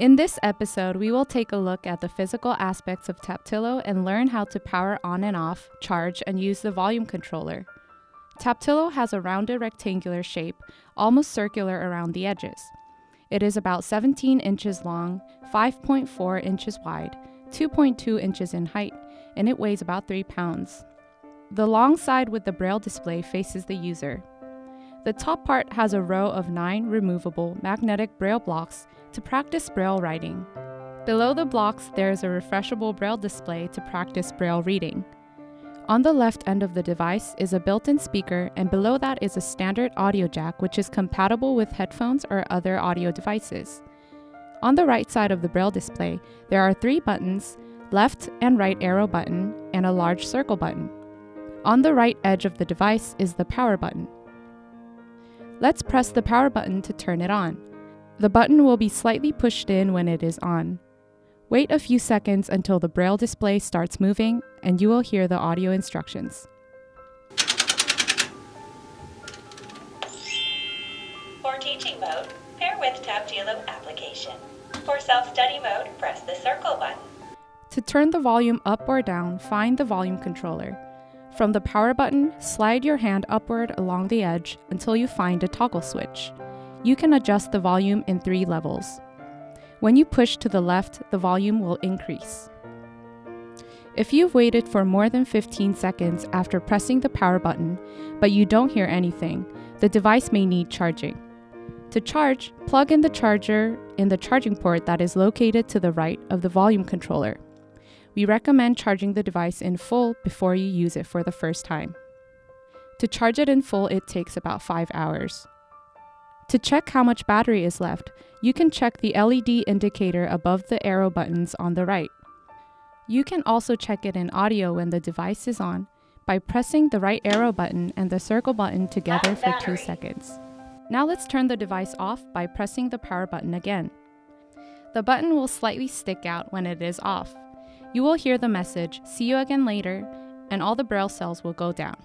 In this episode, we will take a look at the physical aspects of Taptilo and learn how to power on and off, charge, and use the volume controller. Taptilo has a rounded rectangular shape, almost circular around the edges. It is about 17 inches long, 5.4 inches wide, 2.2 inches in height, and it weighs about 3 pounds. The long side with the braille display faces the user. The top part has a row of 9 removable magnetic braille blocks to practice braille writing. Below the blocks, there is a refreshable braille display to practice braille reading. On the left end of the device is a built-in speaker, and below that is a standard audio jack which is compatible with headphones or other audio devices. On the right side of the braille display, there are 3 buttons, left and right arrow button, and a large circle button. On the right edge of the device is the power button. Let's press the power button to turn it on. The button will be slightly pushed in when it is on. Wait a few seconds until the braille display starts moving and you will hear the audio instructions. For teaching mode, pair with Taptilo application. For self-study mode, press the circle button. To turn the volume up or down, find the volume controller. From the power button, slide your hand upward along the edge until you find a toggle switch. You can adjust the volume in 3 levels. When you push to the left, the volume will increase. If you've waited for more than 15 seconds after pressing the power button, but you don't hear anything, the device may need charging. To charge, plug in the charger in the charging port that is located to the right of the volume controller. We recommend charging the device in full before you use it for the first time. To charge it in full, it takes about 5 hours. To check how much battery is left, you can check the LED indicator above the arrow buttons on the right. You can also check it in audio when the device is on by pressing the right arrow button and the circle button together for 2 seconds. Now let's turn the device off by pressing the power button again. The button will slightly stick out when it is off. You will hear the message, "See you again later," and all the braille cells will go down.